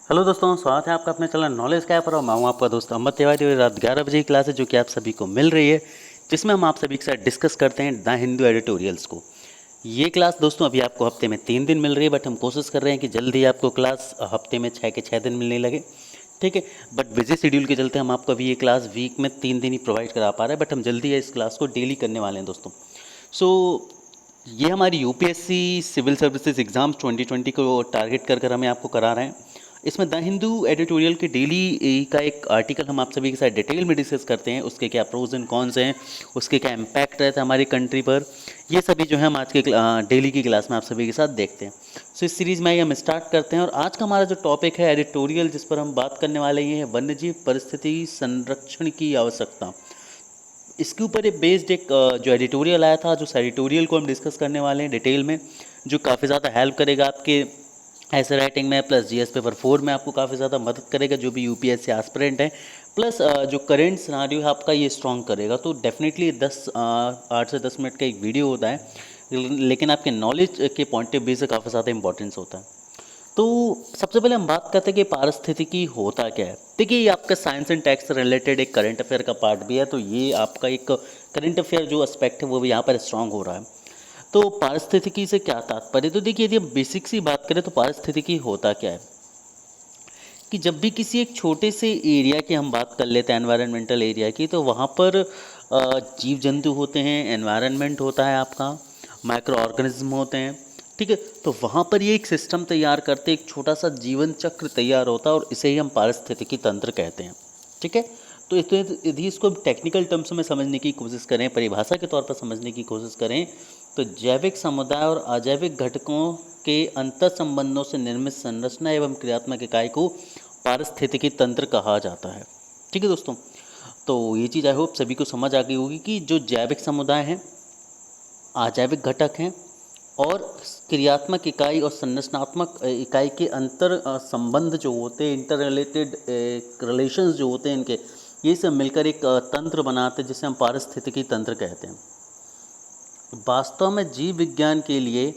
Hello दोस्तों, स्वागत है आपका अपने चैनल नॉलेज कैप पर। और मैं हूं आपका दोस्त अहमद तिवारी। और रात 11 बजे की क्लास है जो कि आप सभी को मिल रही है, जिसमें हम आप सभी के साथ डिस्कस करते हैं द हिंदू एडिटोरियल्स को। ये क्लास दोस्तों अभी आपको हफ्ते में 3 दिन मिल रही है, बट हम कोशिश कर रहे हैं कि जल्दी आपको क्लास हफ्ते में 6 के 6 दिन मिलने लगे। ठीक है, बट बिजी शेड्यूल के चलते हम आपको अभी ये क्लास वीक में 3 दिन ही प्रोवाइड करा पा रहे हैं, बट हम जल्दी इस क्लास को डेली करने वाले हैं दोस्तों। सो ये हमारी यूपीएससी सिविल सर्विसेज एग्ज़ाम्स 2020 को टारगेट कर कर हमें आपको करा रहे हैं। इसमें द हिंदू एडिटोरियल के डेली का एक आर्टिकल हम आप सभी के साथ डिटेल में डिस्कस करते हैं, उसके क्या प्रोज एंड कॉन्स हैं, उसके क्या इम्पैक्ट रहता है हमारी कंट्री पर। ये सभी जो है हम आज के डेली की क्लास में आप सभी के साथ देखते हैं। सो इस सीरीज़ में हम स्टार्ट करते हैं, और आज का हमारा जो टॉपिक है एडिटोरियल, जिस पर हम बात करने वाले हैं, वन्यजीव परिस्थिति संरक्षण की आवश्यकता। इसके ऊपर एक बेस्ड एक जो एडिटोरियल आया था, जो एडिटोरियल को हम डिस्कस करने वाले हैं डिटेल में, जो काफ़ी ज़्यादा हेल्प करेगा आपके ऐसे राइटिंग में, प्लस जीएस पेपर 4 में आपको काफ़ी ज़्यादा मदद करेगा जो भी यूपीएससी एस्पिरेंट है, प्लस जो करेंट सिनारियो है आपका ये स्ट्रॉन्ग करेगा। तो डेफिनेटली 8 से 10 मिनट का एक वीडियो होता है, लेकिन आपके नॉलेज के पॉइंट ऑफ व्यू से काफ़ी ज़्यादा इंपॉर्टेंस होता है। तो सबसे पहले हम बात करते हैं कि पारिस्थितिकी होता क्या है। देखिए, ये आपका साइंस एंड टेक्स से रिलेटेड एक करंट अफेयर का पार्ट भी है, तो ये आपका एक करंट अफेयर जो एस्पेक्ट है वो भी यहाँ पर स्ट्रांग हो रहा है। तो पारिस्थितिकी से क्या तात्पर्य, तो देखिए यदि हम बेसिक सी बात करें तो पारिस्थितिकी होता क्या है कि जब भी किसी एक छोटे से एरिया की हम बात कर लेते हैं, एनवायरनमेंटल एरिया की, तो वहाँ पर जीव जंतु होते हैं, एनवायरनमेंट होता है आपका, माइक्रो ऑर्गेनिज्म होते हैं। ठीक है, तो वहाँ पर ये एक सिस्टम तैयार करते, एक छोटा सा जीवन चक्र तैयार होता है, और इसे ही हम पारिस्थितिकी तंत्र कहते हैं। ठीक है, तो यदि इसको टेक्निकल टर्म्स में समझने की कोशिश करें, परिभाषा के तौर पर समझने की कोशिश करें, तो जैविक समुदाय और अजैविक घटकों के अंतर संबंधों से निर्मित संरचना एवं क्रियात्मक इकाई को पारिस्थितिकी तंत्र कहा जाता है। ठीक है दोस्तों, तो ये चीज़ आई होप सभी को समझ आ गई होगी कि जो जैविक समुदाय हैं, अजैविक घटक हैं, और क्रियात्मक इकाई और संरचनात्मक इकाई के अंतर संबंध जो होते हैं, इंटर रिलेटेड रिलेशंस जो होते हैं इनके, ये सब मिलकर एक तंत्र बनाते हैं जिसे हम पारिस्थितिकी तंत्र कहते हैं। वास्तव में जीव विज्ञान के लिए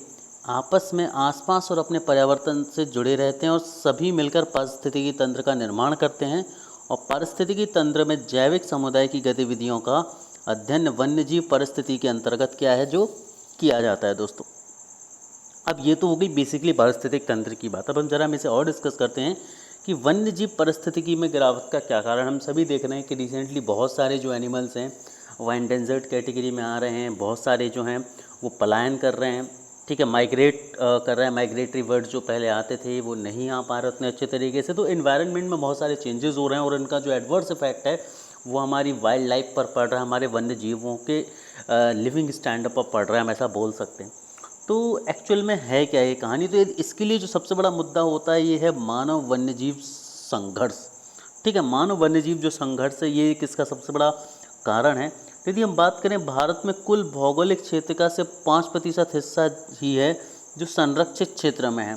आपस में आसपास और अपने पर्यावरण से जुड़े रहते हैं, और सभी मिलकर पारिस्थितिकी तंत्र का निर्माण करते हैं। और पारिस्थितिकी तंत्र में जैविक समुदाय की गतिविधियों का अध्ययन वन्यजीव परिस्थिति के अंतर्गत क्या है जो किया जाता है दोस्तों। अब ये तो हो गई बेसिकली पारिस्थितिक तंत्र की बात। अब हम इसे और डिस्कस करते हैं कि वन्यजीव परिस्थितिकी में गिरावट का क्या कारण। हम सभी देख रहे हैं कि रिसेंटली बहुत सारे जो एनिमल्स हैं वो एंडेंजर्ड कैटेगरी में आ रहे हैं, बहुत सारे जो हैं वो पलायन कर रहे हैं। ठीक है, माइग्रेट कर रहे हैं, माइग्रेटरी बर्ड जो पहले आते थे वो नहीं आ पा रहे उतने अच्छे तरीके से। तो इन्वायरमेंट में बहुत सारे चेंजेस हो रहे हैं, और इनका जो एडवर्स इफेक्ट है वो हमारी वाइल्ड लाइफ पर पड़ रहा है, हमारे वन्य जीवों के लिविंग स्टैंडर्ड पर पड़ रहा है, हम ऐसा बोल सकते हैं। तो एक्चुअल में है क्या ये कहानी, तो इसके लिए जो सबसे बड़ा मुद्दा होता है ये है मानव वन्यजीव संघर्ष। ठीक है, मानव वन्यजीव जो संघर्ष है ये किसका सबसे बड़ा कारण है। यदि हम बात करें, भारत में कुल भौगोलिक क्षेत्र का सिर्फ 5% हिस्सा ही है जो संरक्षित क्षेत्र में है।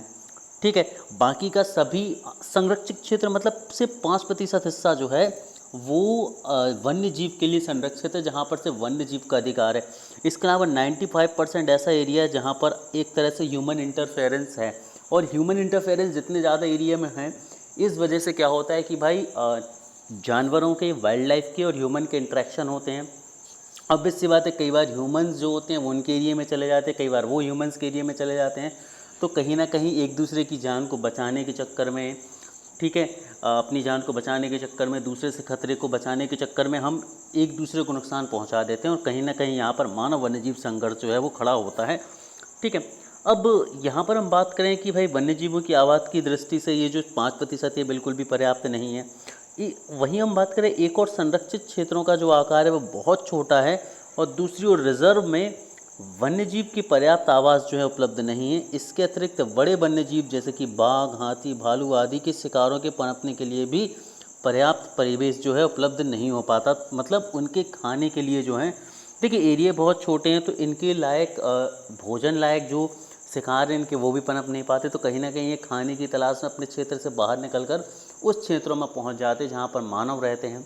ठीक है, बाकी का सभी संरक्षित क्षेत्र, मतलब सिर्फ 5% हिस्सा जो है वो वन्य जीव के लिए संरक्षित है, जहाँ पर से वन्य जीव का अधिकार है। इसके अलावा 95% ऐसा एरिया है जहाँ पर एक तरह से ह्यूमन इंटरफेरेंस है, और ह्यूमन इंटरफेरेंस जितने ज़्यादा एरिया में है, इस वजह से क्या होता है कि भाई जानवरों के, वाइल्ड लाइफ के और ह्यूमन के इंट्रैक्शन होते हैं। अब इससी बात है, कई बार ह्यूमंस जो होते हैं वो उनके एरिया में चले जाते हैं, कई बार वो ह्यूमंस के एरिया में चले जाते हैं। तो कहीं ना कहीं एक दूसरे की जान को बचाने के चक्कर में, ठीक है, अपनी जान को बचाने के चक्कर में, दूसरे से खतरे को बचाने के चक्कर में हम एक दूसरे को नुकसान पहुंचा देते हैं, और कहीं ना कहीं यहाँ पर मानव वन्यजीव संघर्ष जो है वो खड़ा होता है। ठीक है, अब यहाँ पर हम बात करें कि भाई वन्यजीवों की आवाज़ की दृष्टि से ये जो 5% ये बिल्कुल भी पर्याप्त नहीं है। वहीं हम बात करें, एक और संरक्षित क्षेत्रों का जो आकार है वो बहुत छोटा है, और दूसरी ओर रिजर्व में वन्यजीव की पर्याप्त आवास जो है उपलब्ध नहीं है। इसके अतिरिक्त बड़े वन्यजीव जैसे कि बाघ, हाथी, भालू आदि के शिकारों के पनपने के लिए भी पर्याप्त परिवेश जो है उपलब्ध नहीं हो पाता, मतलब उनके खाने के लिए जो है, देखिए एरिया बहुत छोटे हैं, तो इनके लायक भोजन लायक जो शिकार हैं इनके, वो भी पनप नहीं पाते। तो कहीं ना कहीं ये खाने की तलाश में अपने क्षेत्र से बाहर निकल कर उस क्षेत्रों में पहुंच जाते हैं जहाँ पर मानव रहते हैं,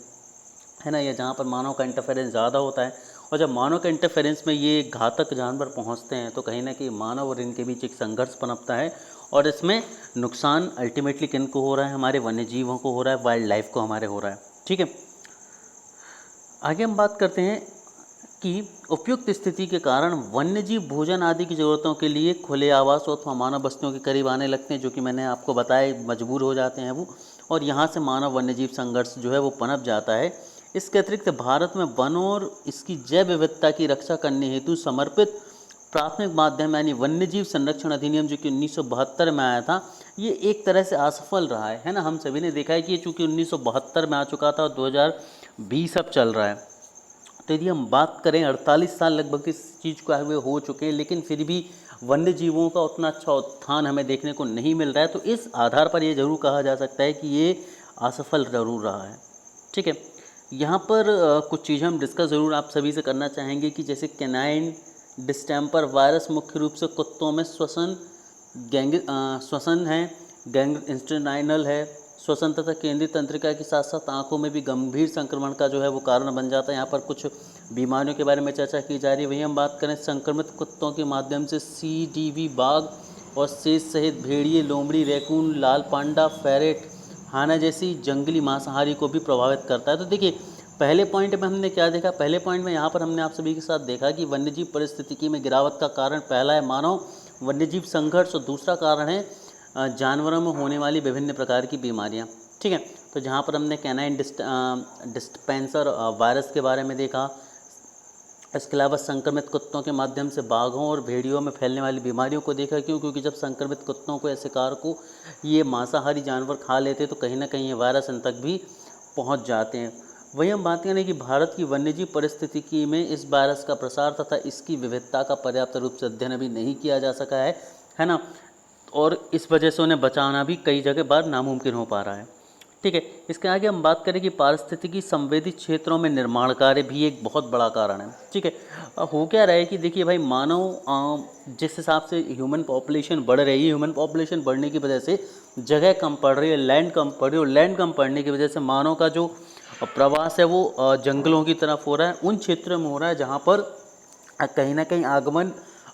है ना, या जहाँ पर मानव का इंटरफेरेंस ज़्यादा होता है, और जब मानव के इंटरफेरेंस में ये घातक जानवर पहुंचते हैं तो कहीं ना कहीं मानव और इनके बीच एक संघर्ष पनपता है, और इसमें नुकसान अल्टीमेटली किन को हो रहा है? हमारे वन्य जीवों को हो रहा है, वाइल्ड लाइफ को हमारे हो रहा है। ठीक है, आगे हम बात करते हैं कि उपयुक्त स्थिति के कारण वन्यजीव भोजन आदि की ज़रूरतों के लिए खुले आवास अथवा मानव बस्तियों के करीब आने लगते हैं, जो कि मैंने आपको बताया मजबूर हो जाते हैं वो, और यहाँ से मानव वन्यजीव संघर्ष जो है वो पनप जाता है। इसके अतिरिक्त भारत में वनों और इसकी जैव विविधता की रक्षा करने हेतु समर्पित प्राथमिक माध्यम यानी वन्यजीव संरक्षण अधिनियम जो कि 1972 में आया था, ये एक तरह से असफल रहा है ना। हम सभी ने देखा है कि ये चूँकि 1972 में आ चुका था और 2020 अब चल रहा है, तो यदि हम बात करें 48 साल लगभग इस चीज़ को हुए हो चुके हैं, लेकिन फिर भी वन्य जीवों का उतना अच्छा उत्थान हमें देखने को नहीं मिल रहा है। तो इस आधार पर ये ज़रूर कहा जा सकता है कि ये असफल ज़रूर रहा है। ठीक है, यहाँ पर कुछ चीज़ें हम डिस्कस ज़रूर आप सभी से करना चाहेंगे कि जैसे कैनाइन डिस्टेम्पर वायरस मुख्य रूप से कुत्तों में श्वसन है, गैंग्रेनोसाइनल है, श्वसन तथा केंद्रीय तंत्रिका के साथ साथ आंखों में भी गंभीर संक्रमण का जो है वो कारण बन जाता है। यहाँ पर कुछ बीमारियों के बारे में चर्चा की जा रही है। वहीं हम बात करें संक्रमित कुत्तों के माध्यम से CDV बाघ और शेष सहित भेड़िए, लोमड़ी, रैकून, लाल पांडा, फेरेट, हाना जैसी जंगली मांसाहारी को भी प्रभावित करता है। तो देखिए, पहले पॉइंट में हमने क्या देखा? पहले पॉइंट में यहाँ पर हमने आप सभी के साथ देखा कि वन्यजीव पारिस्थितिकी में गिरावट का कारण पहला है मानव वन्यजीव संघर्ष और दूसरा कारण है जानवरों में होने वाली विभिन्न प्रकार की बीमारियां। ठीक है, तो जहाँ पर हमने कैनाइन डिस्पेंसर वायरस के बारे में देखा, इसके अलावा संक्रमित कुत्तों के माध्यम से बाघों और भेड़ियों में फैलने वाली बीमारियों को देखा। क्यों? क्योंकि जब संक्रमित कुत्तों को या शिकार को ये मांसाहारी जानवर खा लेते तो कहीं ना कहीं ये वायरस इन तक भी पहुँच जाते हैं। वहीं हम बात करें कि भारत की वन्यजीव परिस्थितिकी में इस वायरस का प्रसार तथा इसकी विविधता का पर्याप्त रूप से अध्ययन अभी नहीं किया जा सका है ना, और इस वजह से उन्हें बचाना भी कई जगह बार नामुमकिन हो पा रहा है। ठीक है, इसके आगे हम बात करें कि पारिस्थितिकी संवेदी क्षेत्रों में निर्माण कार्य भी एक बहुत बड़ा कारण है। ठीक है, हो क्या रहा है कि देखिए भाई, मानव जिस हिसाब से ह्यूमन पॉपुलेशन बढ़ रही है, ह्यूमन पॉपुलेशन बढ़ने की वजह से जगह कम पड़ रही है, लैंड कम पड़ रही है, और लैंड कम पड़ने की वजह से मानव का जो प्रवास है वो जंगलों की तरफ हो रहा है, उन क्षेत्रों में हो रहा है जहाँ पर कहीं ना कहीं आगमन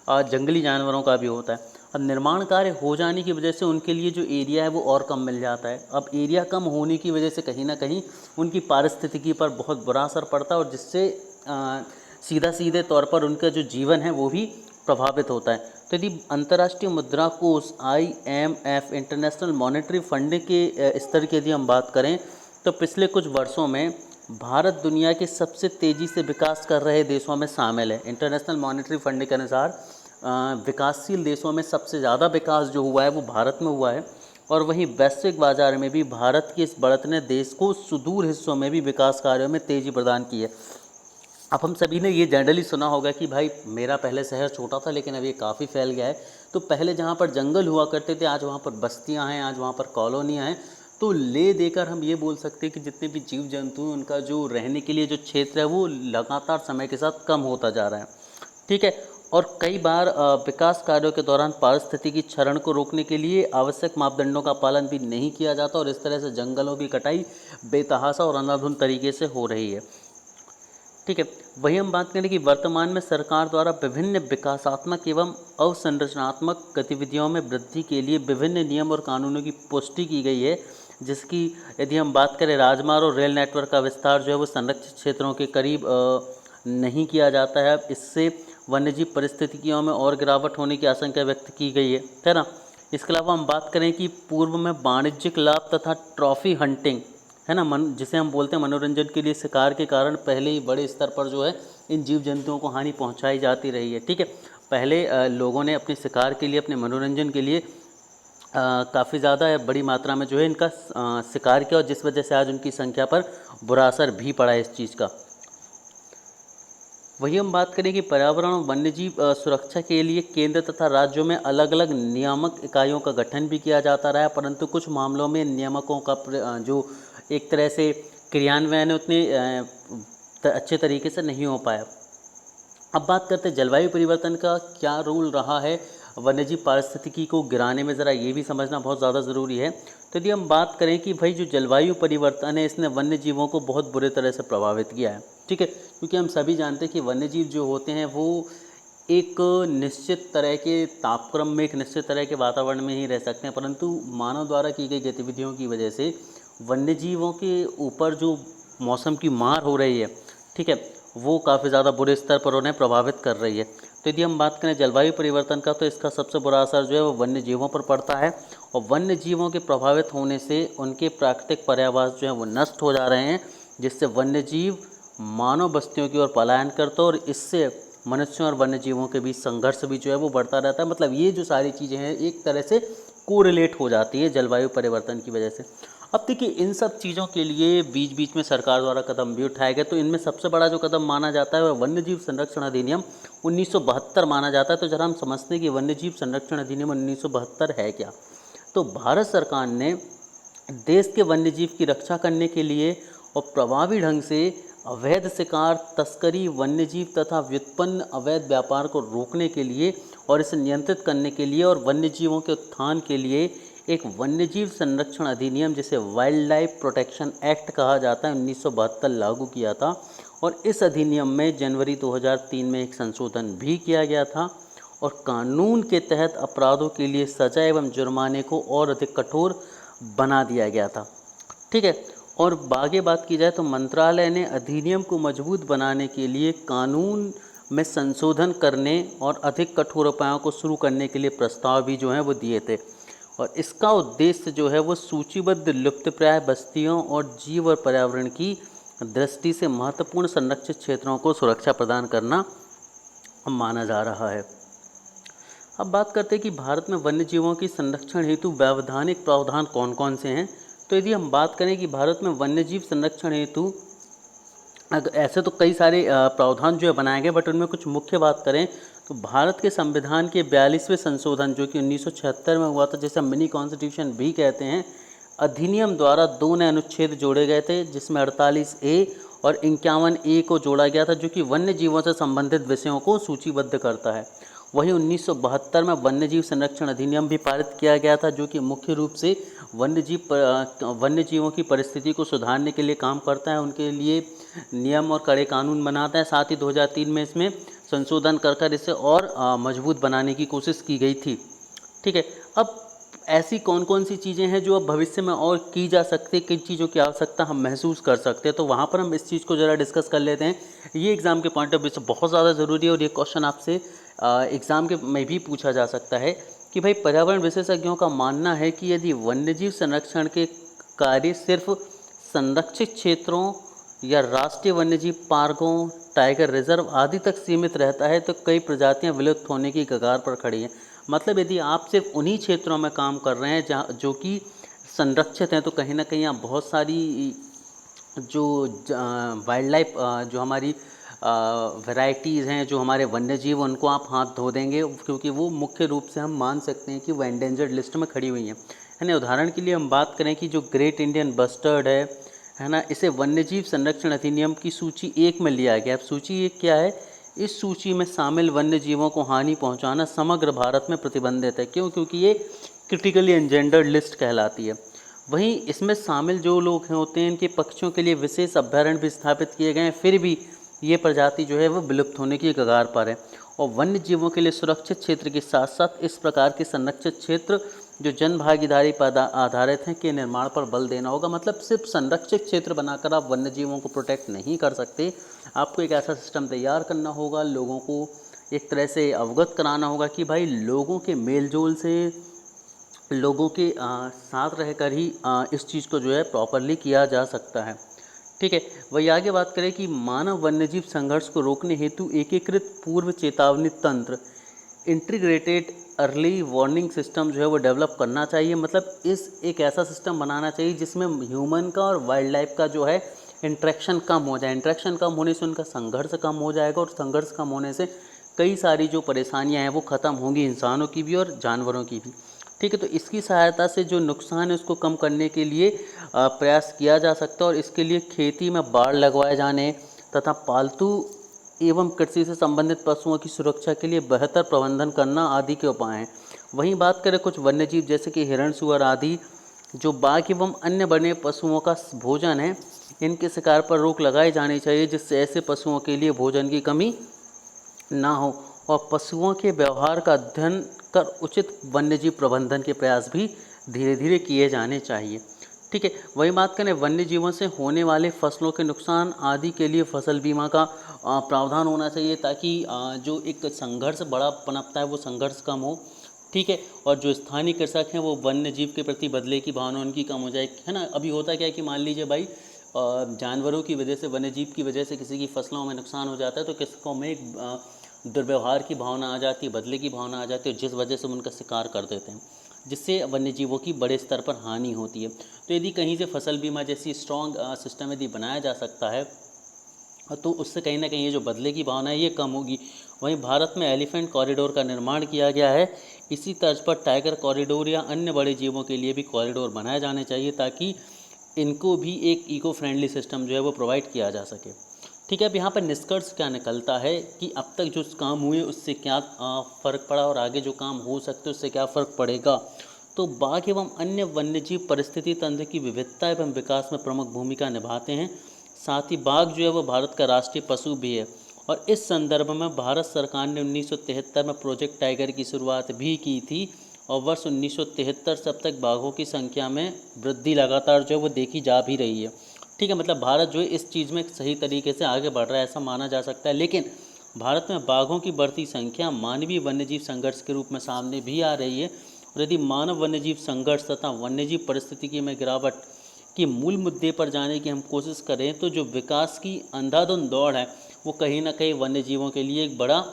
जंगली जानवरों का भी होता है। अब निर्माण कार्य हो जाने की वजह से उनके लिए जो एरिया है वो और कम मिल जाता है। अब एरिया कम होने की वजह से कहीं ना कहीं उनकी पारिस्थितिकी पर बहुत बुरा असर पड़ता है, और जिससे सीधे तौर पर उनका जो जीवन है वो भी प्रभावित होता है। तो यदि अंतर्राष्ट्रीय मुद्रा कोष IMF इंटरनेशनल मॉनेटरी फंड के स्तर की यदि हम बात करें तो पिछले कुछ वर्षों में भारत दुनिया के सबसे तेज़ी से विकास कर रहे देशों में शामिल है। इंटरनेशनल मॉनेटरी फंड के अनुसार विकासशील देशों में सबसे ज़्यादा विकास जो हुआ है वो भारत में हुआ है, और वहीं वैश्विक बाजार में भी भारत की इस बढ़त ने देश को सुदूर हिस्सों में भी विकास कार्यों में तेज़ी प्रदान की है। अब हम सभी ने ये जनरली सुना होगा कि भाई मेरा पहले शहर छोटा था लेकिन अब ये काफ़ी फैल गया है। तो पहले जहाँ पर जंगल हुआ करते थे आज वहाँ पर बस्तियाँ हैं, आज वहाँ पर कॉलोनियाँ हैं। तो ले देकर हम ये बोल सकते हैं कि जितने भी जीव जंतु हैं उनका जो रहने के लिए जो क्षेत्र है वो लगातार समय के साथ कम होता जा रहा है। ठीक है, और कई बार विकास कार्यों के दौरान पारिस्थितिकी क्षरण को रोकने के लिए आवश्यक मापदंडों का पालन भी नहीं किया जाता, और इस तरह से जंगलों की कटाई बेतहाशा और अंधाधुंध तरीके से हो रही है। ठीक है, वही हम बात करें कि वर्तमान में सरकार द्वारा विभिन्न विकासात्मक एवं अवसंरचनात्मक गतिविधियों में वृद्धि के लिए विभिन्न नियम और कानूनों की पुष्टि की गई है, जिसकी यदि हम बात करें राजमार्ग और रेल नेटवर्क का विस्तार जो है वो संरक्षित क्षेत्रों के करीब नहीं किया जाता है। इससे वन्यजीव परिस्थितियों में और गिरावट होने की आशंका व्यक्त की गई है ना। इसके अलावा हम बात करें कि पूर्व में वाणिज्यिक लाभ तथा ट्रॉफी हंटिंग है ना, जिसे हम बोलते हैं मनोरंजन के लिए शिकार के कारण पहले ही बड़े स्तर पर जो है इन जीव जंतुओं को हानि पहुंचाई जाती रही है। ठीक है, पहले लोगों ने अपने शिकार के लिए, अपने मनोरंजन के लिए काफ़ी ज़्यादा बड़ी मात्रा में जो है इनका शिकार किया, और जिस वजह से आज उनकी संख्या पर बुरा असर भी पड़ा है इस चीज़ का। वही हम बात करें कि पर्यावरण और वन्यजीव सुरक्षा के लिए केंद्र तथा राज्यों में अलग अलग नियामक इकाइयों का गठन भी किया जाता रहा है, परंतु कुछ मामलों में नियामकों का जो एक तरह से क्रियान्वयन उतने अच्छे तरीके से नहीं हो पाया। अब बात करते हैं जलवायु परिवर्तन का क्या रोल रहा है वन्यजीव पारिस्थितिकी को गिराने में, ज़रा ये भी समझना बहुत ज़्यादा ज़रूरी है। तो यदि हम बात करें कि भाई जो जलवायु परिवर्तन है इसने वन्य जीवों को बहुत बुरे तरह से प्रभावित किया है। ठीक है, क्योंकि हम सभी जानते हैं कि वन्यजीव जो होते हैं वो एक निश्चित तरह के तापक्रम में, एक निश्चित तरह के वातावरण में ही रह सकते हैं, परंतु मानव द्वारा की गई गतिविधियों की वजह से वन्यजीवों के ऊपर जो मौसम की मार हो रही है, ठीक है, वो काफ़ी ज़्यादा बुरे स्तर पर उन्हें प्रभावित कर रही है। तो यदि हम बात करें जलवायु परिवर्तन का, तो इसका सबसे बुरा असर जो है वो वन्य जीवों पर पड़ता है, और वन्य जीवों के प्रभावित होने से उनके प्राकृतिक पर्यावास जो है वो नष्ट हो जा रहे हैं, जिससे वन्य जीव मानव बस्तियों की ओर पलायन करते हैं, और इससे मनुष्यों और वन्य जीवों के बीच संघर्ष भी जो है वो बढ़ता रहता है। मतलब ये जो सारी चीज़ें हैं एक तरह से कोरिलेट हो जाती है जलवायु परिवर्तन की वजह से। अब देखिए, इन सब चीज़ों के लिए बीच बीच में सरकार द्वारा कदम भी उठाए गए, तो इनमें सबसे बड़ा जो कदम माना जाता है वह वन्यजीव संरक्षण अधिनियम 1972 माना जाता है। तो जरा हम समझते हैं कि वन्यजीव संरक्षण अधिनियम 1972 है क्या। तो भारत सरकार ने देश के वन्यजीव की रक्षा करने के लिए और प्रभावी ढंग से अवैध शिकार, तस्करी, वन्यजीव तथा व्युत्पन्न अवैध व्यापार को रोकने के लिए और इसे नियंत्रित करने के लिए और वन्यजीवों के उत्थान के लिए एक वन्यजीव संरक्षण अधिनियम, जिसे वाइल्ड लाइफ प्रोटेक्शन एक्ट कहा जाता है, 1972 लागू किया था। और इस अधिनियम में जनवरी 2003 में एक संशोधन भी किया गया था, और कानून के तहत अपराधों के लिए सजा एवं जुर्माने को और अधिक कठोर बना दिया गया था। ठीक है, और आगे बात की जाए तो मंत्रालय ने अधिनियम को मजबूत बनाने के लिए कानून में संशोधन करने और अधिक कठोर उपायों को शुरू करने के लिए प्रस्ताव भी जो हैं वो दिए थे। और इसका उद्देश्य जो है वो सूचीबद्ध लुप्तप्राय बस्तियों और जीव और पर्यावरण की दृष्टि से महत्वपूर्ण संरक्षित क्षेत्रों को सुरक्षा प्रदान करना माना जा रहा है। अब बात करते हैं कि भारत में वन्य जीवों की संरक्षण हेतु वैधानिक प्रावधान कौन कौन से हैं। तो यदि हम बात करें कि भारत में वन्यजीव संरक्षण हेतु ऐसे तो कई सारे प्रावधान जो है बनाए गए, बट उनमें कुछ मुख्य बात करें तो भारत के संविधान के 42वें संशोधन जो कि 1976 में हुआ था, जिसे हम मिनी कॉन्स्टिट्यूशन भी कहते हैं, अधिनियम द्वारा 2 नए अनुच्छेद जोड़े गए थे, जिसमें 48A और 51A को जोड़ा गया था, जो कि वन्य जीवों से संबंधित विषयों को सूचीबद्ध करता है। वहीं 1972 में वन्यजीव संरक्षण अधिनियम भी पारित किया गया था, जो कि मुख्य रूप से वन्यजीवों की परिस्थिति को सुधारने के लिए काम करता है, उनके लिए नियम और कड़े कानून बनाता है। साथ ही 2003 में इसमें संशोधन कर इसे और मजबूत बनाने की कोशिश की गई थी। ठीक है, अब ऐसी कौन कौन सी चीज़ें हैं जो अब भविष्य में और की जा सकती है, किन चीज़ों की आवश्यकता हम महसूस कर सकते हैं, तो वहाँ पर हम इस चीज़ को ज़रा डिस्कस कर लेते हैं। ये एग्ज़ाम के पॉइंट ऑफ व्यू से बहुत ज़्यादा ज़रूरी है, और ये क्वेश्चन आपसे एग्ज़ाम के में भी पूछा जा सकता है कि भाई पर्यावरण विशेषज्ञों का मानना है कि यदि वन्यजीव संरक्षण के कार्य सिर्फ संरक्षित क्षेत्रों या राष्ट्रीय वन्यजीव पार्कों, टाइगर रिजर्व आदि तक सीमित रहता है, तो कई प्रजातियां विलुप्त होने की कगार पर खड़ी हैं। मतलब यदि आप सिर्फ उन्हीं क्षेत्रों में काम कर रहे हैं जहाँ जो कि संरक्षित हैं, तो कहीं ना कहीं आप बहुत सारी जो वाइल्ड लाइफ जो हमारी वैरायटीज़ हैं, जो हमारे वन्यजीव, उनको आप हाथ धो देंगे, क्योंकि वो मुख्य रूप से हम मान सकते हैं कि वो एंडेंजर्ड लिस्ट में खड़ी हुई हैं, है ना। उदाहरण के लिए हम बात करें कि जो ग्रेट इंडियन बस्टर्ड है ना, इसे वन्यजीव संरक्षण अधिनियम की सूची 1 में लिया गया। अब सूची 1 क्या है? इस सूची में शामिल वन्य जीवों को हानि पहुंचाना समग्र भारत में प्रतिबंधित है। क्यों? क्योंकि ये क्रिटिकली एंजेंडर्ड लिस्ट कहलाती है। वहीं इसमें शामिल जो लोग होते हैं, इनके पक्षियों के लिए विशेष अभ्यारण्य भी स्थापित किए गए हैं, फिर भी ये प्रजाति जो है वो विलुप्त होने की कगार पर है। और वन्य जीवों के लिए सुरक्षित क्षेत्र के साथ साथ इस प्रकार के संरक्षित क्षेत्र जो जन भागीदारी पर आधारित हैं के निर्माण पर बल देना होगा। मतलब सिर्फ संरक्षित क्षेत्र बनाकर आप वन्य जीवों को प्रोटेक्ट नहीं कर सकते, आपको एक ऐसा सिस्टम तैयार करना होगा, लोगों को एक तरह से अवगत कराना होगा कि भाई लोगों के मेलजोल से, लोगों के साथ रहकर ही इस चीज़ को जो है प्रॉपरली किया जा सकता है। ठीक है, वही आगे बात करें कि मानव वन्यजीव संघर्ष को रोकने हेतु एकीकृत पूर्व चेतावनी तंत्र, इंटीग्रेटेड अर्ली वार्निंग सिस्टम जो है वो डेवलप करना चाहिए। मतलब एक ऐसा सिस्टम बनाना चाहिए जिसमें ह्यूमन का और वाइल्ड लाइफ का जो है इंट्रैक्शन कम हो जाए। इंट्रैक्शन कम होने से उनका संघर्ष कम हो जाएगा, और संघर्ष कम होने से कई सारी जो परेशानियां हैं वो ख़त्म होंगी, इंसानों की भी और जानवरों की भी। ठीक है, तो इसकी सहायता से जो नुकसान है उसको कम करने के लिए प्रयास किया जा सकता है, और इसके लिए खेती में बाड़ लगवाए जाने तथा पालतू एवं कृषि से संबंधित पशुओं की सुरक्षा के लिए बेहतर प्रबंधन करना आदि के उपाय हैं। वहीं बात करें कुछ वन्यजीव जैसे कि हिरण, सुअर आदि जो बाघ एवं अन्य बड़े पशुओं का भोजन है, इनके शिकार पर रोक लगाई जानी चाहिए, जिससे ऐसे पशुओं के लिए भोजन की कमी ना हो, और पशुओं के व्यवहार का अध्ययन कर उचित वन्यजीव प्रबंधन के प्रयास भी धीरे धीरे किए जाने चाहिए। ठीक है, वही बात करें वन्य जीवों से होने वाले फसलों के नुकसान आदि के लिए फसल बीमा का प्रावधान होना चाहिए, ताकि जो एक संघर्ष बड़ा पनपता है वो संघर्ष कम हो। ठीक है, और जो स्थानीय कृषक हैं वो वन्य जीव के प्रति बदले की भावना उनकी कम हो जाए, है ना। अभी होता क्या है कि मान लीजिए भाई जानवरों की वजह से, वन्य जीव की वजह से किसी की फसलों में नुकसान हो जाता है, तो कृषकों में एक दुर्व्यवहार की भावना आ जाती है, बदले की भावना आ जाती है, जिस वजह से उनका शिकार कर देते हैं, जिससे वन्य जीवों की बड़े स्तर पर हानि होती है। तो यदि कहीं से फसल बीमा जैसी स्ट्रॉन्ग सिस्टम यदि बनाया जा सकता है, तो उससे कहीं ना कहीं ये जो बदले की भावना है ये कम होगी। वहीं भारत में एलिफेंट कॉरिडोर का निर्माण किया गया है, इसी तर्ज पर टाइगर कॉरिडोर या अन्य बड़े जीवों के लिए भी कॉरिडोर बनाए जाने चाहिए, ताकि इनको भी एक इको फ्रेंडली सिस्टम जो है वो प्रोवाइड किया जा सके। ठीक है, अब यहाँ पर निष्कर्ष क्या निकलता है कि अब तक जो काम हुए उससे क्या फ़र्क पड़ा, और आगे जो काम हो सकते उससे क्या फ़र्क पड़ेगा। तो बाघ एवं अन्य वन्यजीव परिस्थिति तंत्र की विविधता एवं विकास में प्रमुख भूमिका निभाते हैं। साथ ही बाघ जो है वो भारत का राष्ट्रीय पशु भी है, और इस संदर्भ में भारत सरकार ने 1973 में प्रोजेक्ट टाइगर की शुरुआत भी की थी, और वर्ष 1973 से अब तक बाघों की संख्या में वृद्धि लगातार जो है वो देखी जा भी रही है। ठीक है, मतलब भारत जो है इस चीज़ में सही तरीके से आगे बढ़ रहा है ऐसा माना जा सकता है। लेकिन भारत में बाघों की बढ़ती संख्या मानवीय वन्यजीव संघर्ष के रूप में सामने भी आ रही है, और यदि मानव वन्यजीव संघर्ष तथा वन्यजीव परिस्थितिकी में गिरावट कि मूल मुद्दे पर जाने की हम कोशिश करें, तो जो विकास की अंधाधुंध दौड़ है वो कहीं ना कहीं वन्य जीवों के लिए एक बड़ा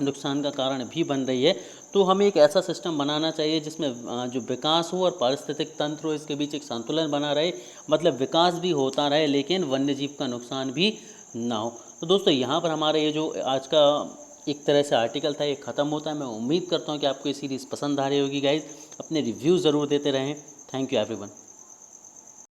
नुकसान का कारण भी बन रही है। तो हमें एक ऐसा सिस्टम बनाना चाहिए जिसमें जो विकास हो और पारिस्थितिक तंत्र हो, इसके बीच एक संतुलन बना रहे, मतलब विकास भी होता रहे लेकिन वन्य जीव का नुकसान भी ना हो। तो दोस्तों यहाँ पर हमारा ये जो आज का एक तरह से आर्टिकल था ये ख़त्म होता है। मैं उम्मीद करता हूँ कि आपको ये सीरीज़ पसंद आ रही होगी गाइज। अपने रिव्यू ज़रूर देते रहें। Thank you everyone.